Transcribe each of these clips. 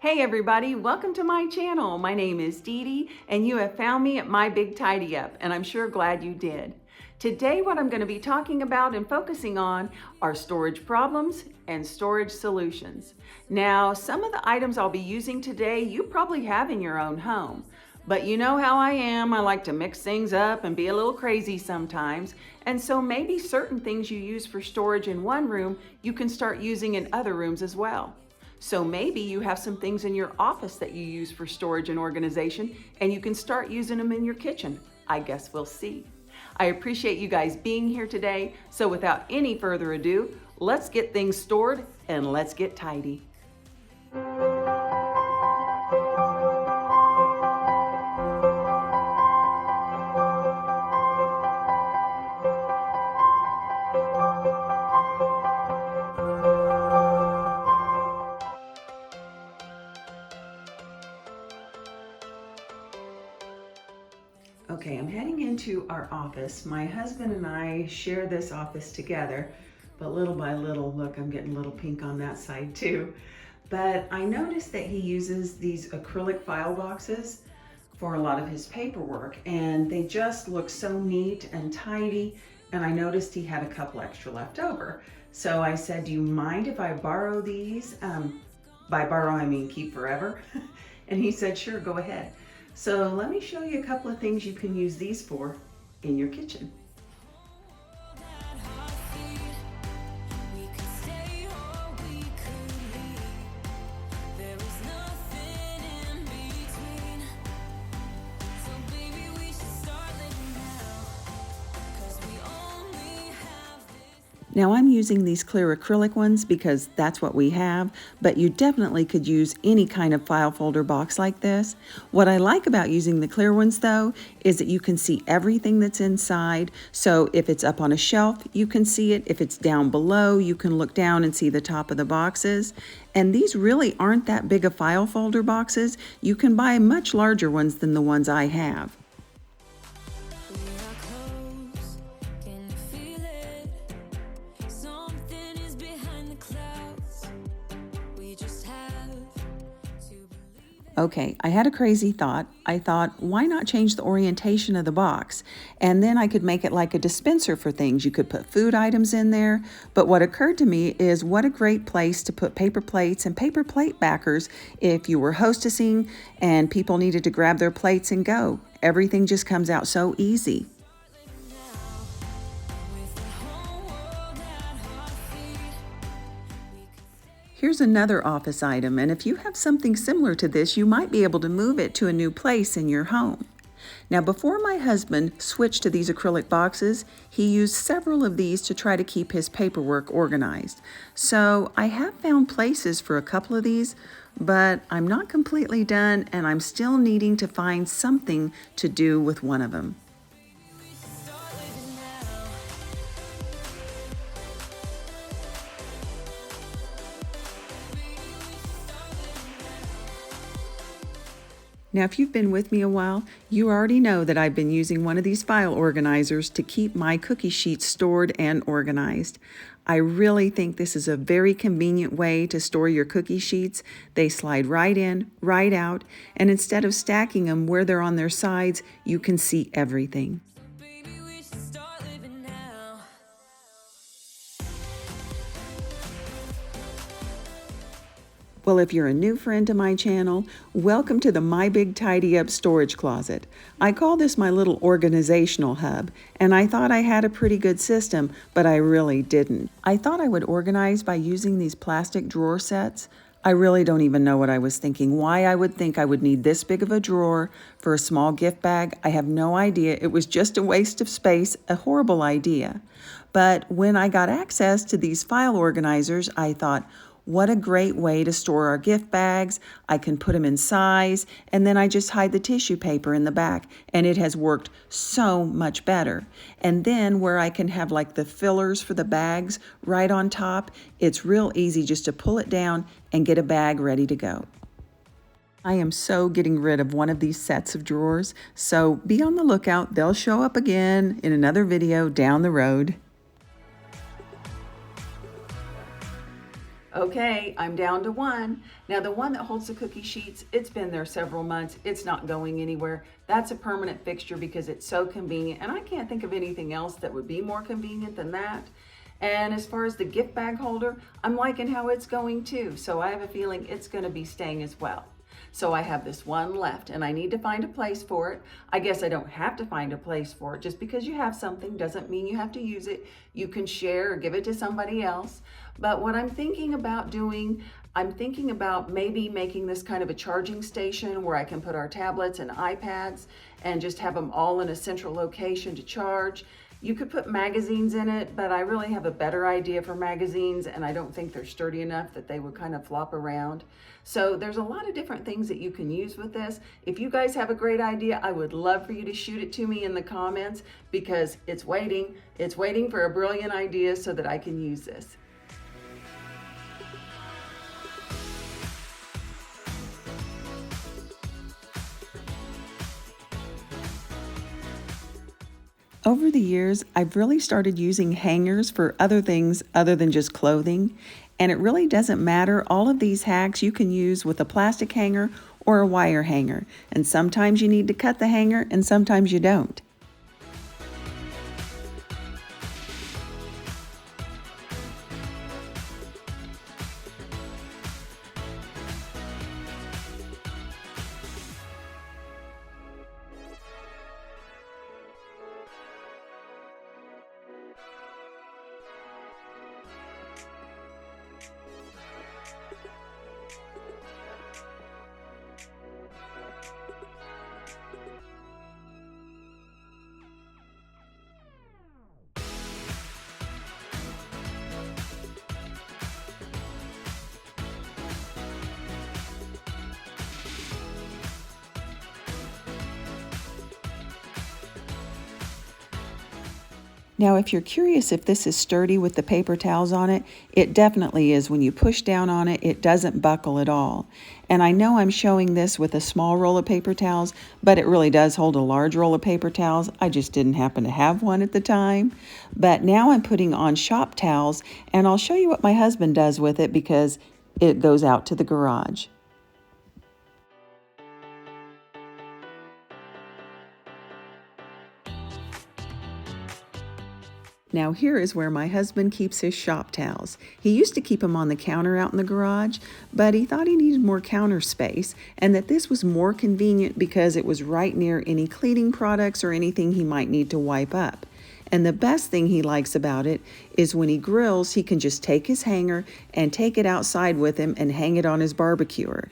Hey everybody, welcome to my channel. My name is DeDe and you have found me at My Big Tidy Up, and I'm sure glad you did. Today what I'm going to be talking about and focusing on are storage problems and storage solutions. Now, some of the items I'll be using today you probably have in your own home. But you know how I am, I like to mix things up and be a little crazy sometimes. And so maybe certain things you use for storage in one room, you can start using in other rooms as well. So maybe you have some things in your office that you use for storage and organization, and you can start using them in your kitchen. I guess we'll see. I appreciate you guys being here today. So without any further ado, let's get things stored and let's get tidy. Okay, I'm heading into our office. My husband and I share this office together, but little by little, look, I'm getting a little pink on that side too. But I noticed that he uses these acrylic file boxes for a lot of his paperwork, and they just look so neat and tidy. And I noticed he had a couple extra left over. So I said, do you mind if I borrow these? By borrow, I mean keep forever. And he said, sure, go ahead. So let me show you a couple of things you can use these for in your kitchen. Now I'm using these clear acrylic ones because that's what we have, but you definitely could use any kind of file folder box like this. What I like about using the clear ones though, is that you can see everything that's inside. So if it's up on a shelf, you can see it. If it's down below, you can look down and see the top of the boxes. And these really aren't that big of file folder boxes. You can buy much larger ones than the ones I have. Okay, I had a crazy thought. I thought, why not change the orientation of the box? And then I could make it like a dispenser for things. You could put food items in there. But what occurred to me is what a great place to put paper plates and paper plate backers if you were hostessing and people needed to grab their plates and go. Everything just comes out so easy. Here's another office item, and if you have something similar to this, you might be able to move it to a new place in your home. Now, before my husband switched to these acrylic boxes, he used several of these to try to keep his paperwork organized. So I have found places for a couple of these, but I'm not completely done, and I'm still needing to find something to do with one of them. Now, if you've been with me a while, you already know that I've been using one of these file organizers to keep my cookie sheets stored and organized. I really think this is a very convenient way to store your cookie sheets. They slide right in, right out, and instead of stacking them where they're on their sides, you can see everything. Well, if you're a new friend to my channel, welcome to the My Big Tidy Up storage closet. I call this my little organizational hub, and I thought I had a pretty good system, but I really didn't. I thought I would organize by using these plastic drawer sets. I really don't even know what I was thinking, why I would think I would need this big of a drawer for a small gift bag. I have no idea. It was just a waste of space, a horrible idea. But when I got access to these file organizers, I thought, what a great way to store our gift bags. I can put them in size, and then I just hide the tissue paper in the back, and it has worked so much better. And then where I can have like the fillers for the bags right on top, it's real easy just to pull it down and get a bag ready to go. I am so getting rid of one of these sets of drawers, so be on the lookout. They'll show up again in another video down the road. Okay, I'm down to one. Now the one that holds the cookie sheets, it's been there several months. It's not going anywhere. That's a permanent fixture because it's so convenient, and I can't think of anything else that would be more convenient than that. And as far as the gift bag holder, I'm liking how it's going too. So I have a feeling it's going to be staying as well. So I have this one left and I need to find a place for it. I guess I don't have to find a place for it. Just because you have something doesn't mean you have to use it. You can share or give it to somebody else. But what I'm thinking about doing, I'm thinking about maybe making this kind of a charging station where I can put our tablets and iPads and just have them all in a central location to charge. You could put magazines in it, but I really have a better idea for magazines, and I don't think they're sturdy enough that they would kind of flop around. So there's a lot of different things that you can use with this. If you guys have a great idea, I would love for you to shoot it to me in the comments because it's waiting. It's waiting for a brilliant idea so that I can use this. Over the years, I've really started using hangers for other things other than just clothing, and it really doesn't matter. All of these hacks you can use with a plastic hanger or a wire hanger, and sometimes you need to cut the hanger and sometimes you don't. Now, if you're curious if this is sturdy with the paper towels on it, it definitely is. When you push down on it, it doesn't buckle at all. And I know I'm showing this with a small roll of paper towels, but it really does hold a large roll of paper towels. I just didn't happen to have one at the time. But now I'm putting on shop towels, and I'll show you what my husband does with it because it goes out to the garage. Now here is where my husband keeps his shop towels. He used to keep them on the counter out in the garage, but he thought he needed more counter space and that this was more convenient because it was right near any cleaning products or anything he might need to wipe up. And the best thing he likes about it is when he grills, he can just take his hanger and take it outside with him and hang it on his barbecuer.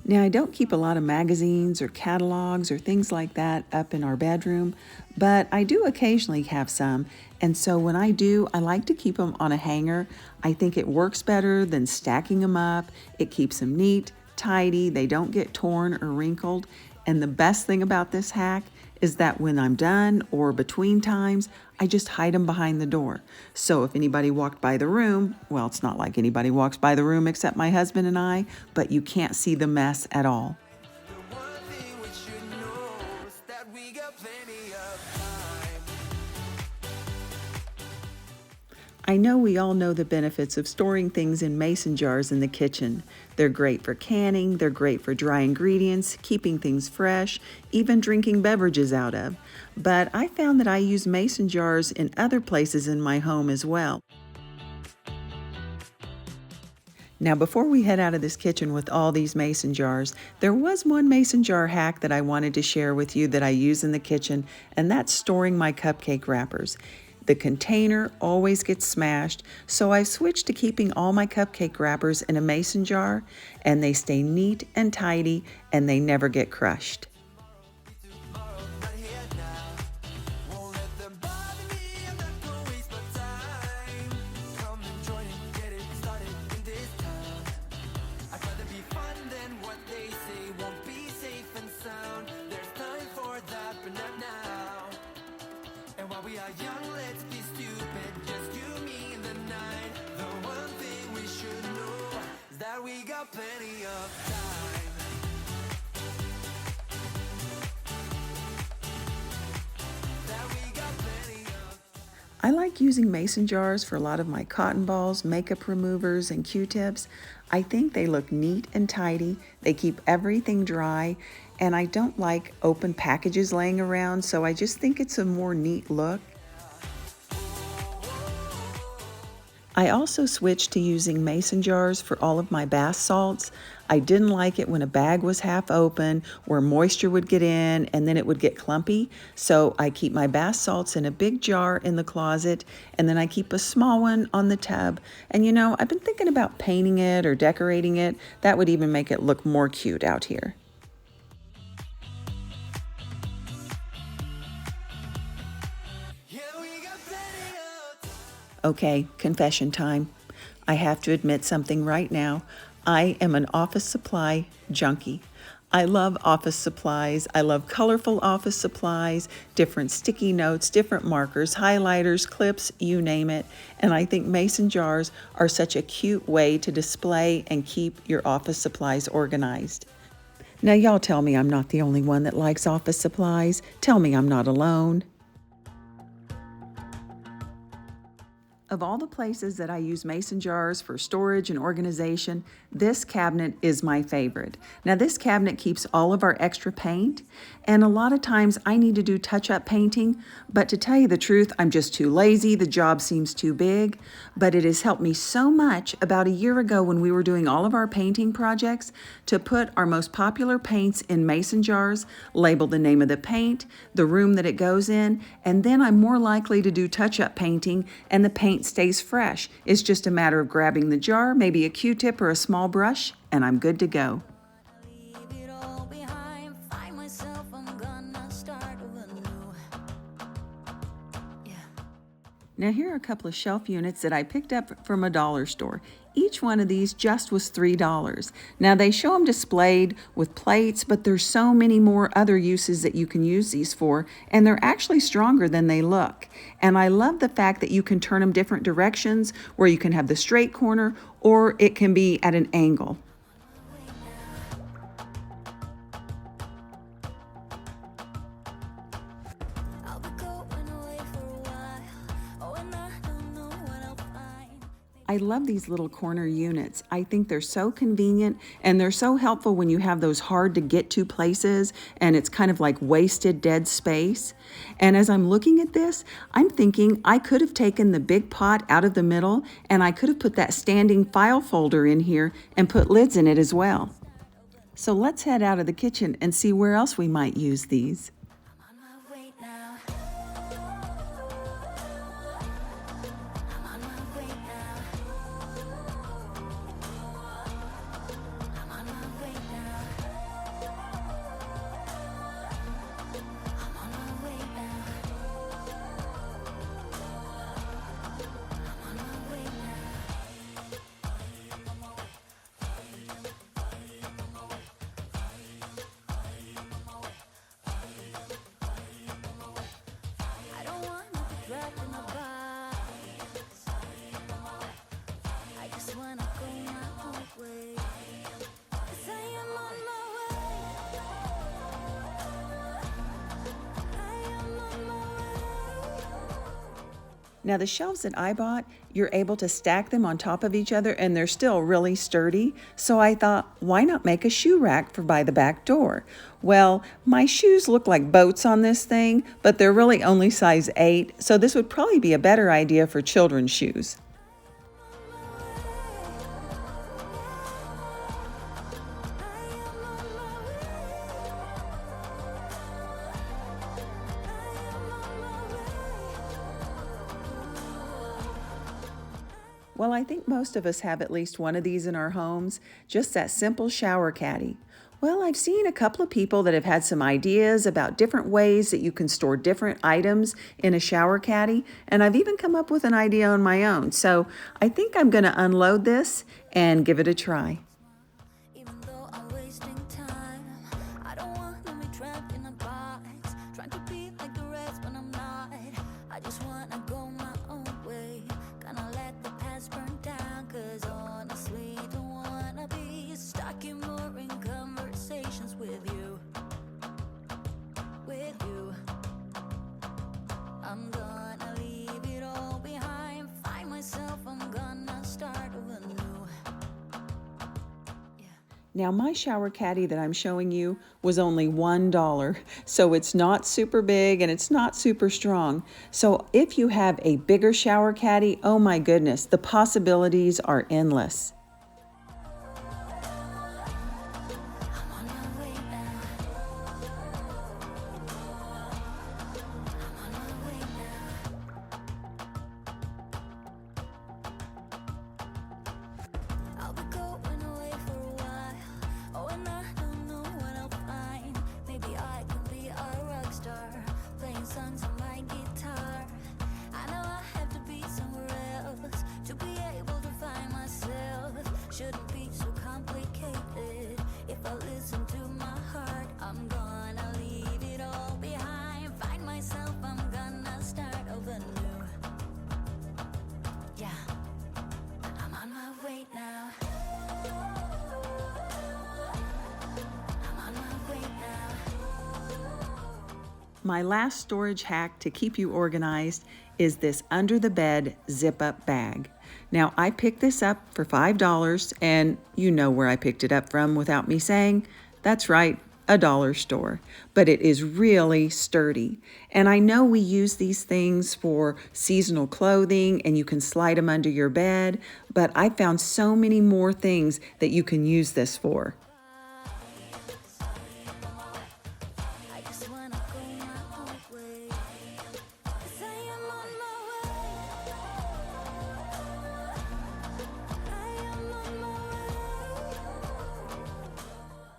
Now, I don't keep a lot of magazines or catalogs or things like that up in our bedroom, but I do occasionally have some. And so when I do, I like to keep them on a hanger. I think it works better than stacking them up. It keeps them neat, tidy, they don't get torn or wrinkled. And the best thing about this hack is that when I'm done or between times, I just hide them behind the door. So if anybody walked by the room, well, it's not like anybody walks by the room except my husband and I, but you can't see the mess at all. I know we all know the benefits of storing things in mason jars in the kitchen. They're great for canning, they're great for dry ingredients, keeping things fresh, even drinking beverages out of. But I found that I use mason jars in other places in my home as well. Now, before we head out of this kitchen with all these mason jars, there was one mason jar hack that I wanted to share with you that I use in the kitchen, and that's storing my cupcake wrappers. The container always gets smashed, so I switched to keeping all my cupcake wrappers in a mason jar, and they stay neat and tidy, and they never get crushed. We got plenty of time. I like using mason jars for a lot of my cotton balls, makeup removers, and Q-tips. I think they look neat and tidy, they keep everything dry, and I don't like open packages laying around, so I just think it's a more neat look. I also switched to using mason jars for all of my bath salts. I didn't like it when a bag was half open where moisture would get in and then it would get clumpy. So I keep my bath salts in a big jar in the closet, and then I keep a small one on the tub. And you know, I've been thinking about painting it or decorating it. That would even make it look more cute out here. Okay, confession time. I have to admit something right now. I am an office supply junkie. I love office supplies. I love colorful office supplies, different sticky notes, different markers, highlighters, clips, you name it. And I think mason jars are such a cute way to display and keep your office supplies organized. Now, y'all tell me I'm not the only one that likes office supplies. Tell me I'm not alone. Of all the places that I use mason jars for storage and organization, this cabinet is my favorite. Now, this cabinet keeps all of our extra paint, and a lot of times I need to do touch-up painting, but to tell you the truth, I'm just too lazy. The job seems too big, but it has helped me so much about a year ago when we were doing all of our painting projects to put our most popular paints in mason jars, label the name of the paint, the room that it goes in, and then I'm more likely to do touch-up painting and the paint stays fresh. It's just a matter of grabbing the jar, maybe a Q-tip or a small brush, and I'm good to go. Now here are a couple of shelf units that I picked up from a dollar store. Each one of these just was $3. Now they show them displayed with plates, but there's so many more other uses that you can use these for, and they're actually stronger than they look. And I love the fact that you can turn them different directions, where you can have the straight corner or it can be at an angle. I love these little corner units. I think they're so convenient and they're so helpful when you have those hard to get to places and it's kind of like wasted dead space. And as I'm looking at this, I'm thinking I could have taken the big pot out of the middle and I could have put that standing file folder in here and put lids in it as well. So let's head out of the kitchen and see where else we might use these. Now the shelves that I bought, you're able to stack them on top of each other and they're still really sturdy. So I thought, why not make a shoe rack for by the back door? Well, my shoes look like boats on this thing, but they're really only size 8. So this would probably be a better idea for children's shoes. Well, I think most of us have at least one of these in our homes, just that simple shower caddy. Well, I've seen a couple of people that have had some ideas about different ways that you can store different items in a shower caddy, and I've even come up with an idea on my own. So I think I'm going to unload this and give it a try. I'm gonna leave it all Now my shower caddy that I'm showing you was only $1, so it's not super big and it's not super strong. So if you have a bigger shower caddy, oh my goodness, the possibilities are endless. Shouldn't be so complicated. If I listen to my heart, I'm gonna leave it all behind. Find myself, I'm gonna start over new. Yeah, I'm on my way now. I'm on my way now. My last storage hack to keep you organized is this under the bed zip-up bag. Now, I picked this up for $5, and you know where I picked it up from without me saying. That's right, a dollar store. But it is really sturdy. And I know we use these things for seasonal clothing, and you can slide them under your bed, but I found so many more things that you can use this for.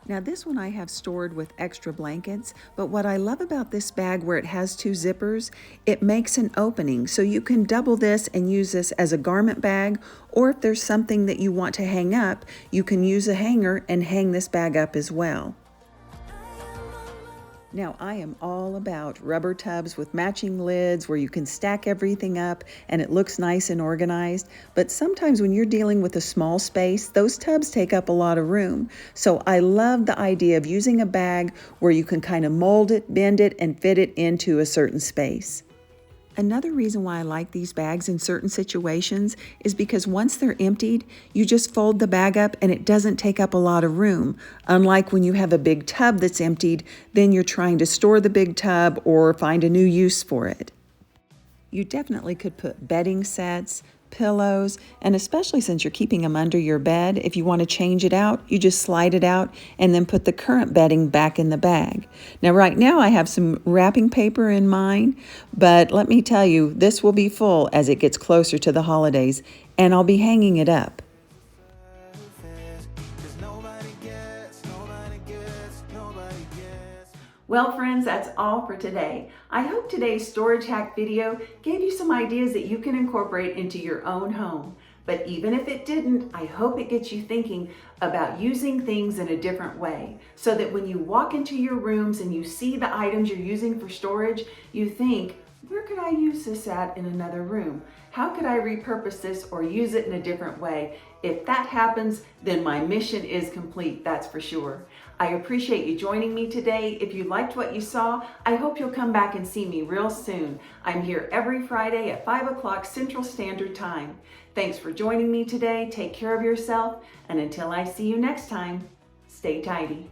Now this one I have stored with extra blankets, but what I love about this bag where it has two zippers, it makes an opening. So you can double this and use this as a garment bag, or if there's something that you want to hang up, you can use a hanger and hang this bag up as well. Now, I am all about rubber tubs with matching lids where you can stack everything up and it looks nice and organized. But sometimes when you're dealing with a small space, those tubs take up a lot of room. So I love the idea of using a bag where you can kind of mold it, bend it, and fit it into a certain space. Another reason why I like these bags in certain situations is because once they're emptied, you just fold the bag up and it doesn't take up a lot of room. Unlike when you have a big tub that's emptied, then you're trying to store the big tub or find a new use for it. You definitely could put bedding sets, pillows, and especially since you're keeping them under your bed, if you want to change it out, you just slide it out and then put the current bedding back in the bag. Now, right now I have some wrapping paper in mine, but let me tell you, this will be full as it gets closer to the holidays, and I'll be hanging it up. Well, friends, that's all for today. I hope today's storage hack video gave you some ideas that you can incorporate into your own home. But even if it didn't, I hope it gets you thinking about using things in a different way, so that when you walk into your rooms and you see the items you're using for storage, you think, where could I use this at in another room? How could I repurpose this or use it in a different way? If that happens, then my mission is complete, that's for sure. I appreciate you joining me today. If you liked what you saw, I hope you'll come back and see me real soon. I'm here every Friday at 5 o'clock Central Standard Time. Thanks for joining me today. Take care of yourself, and until I see you next time, stay tidy.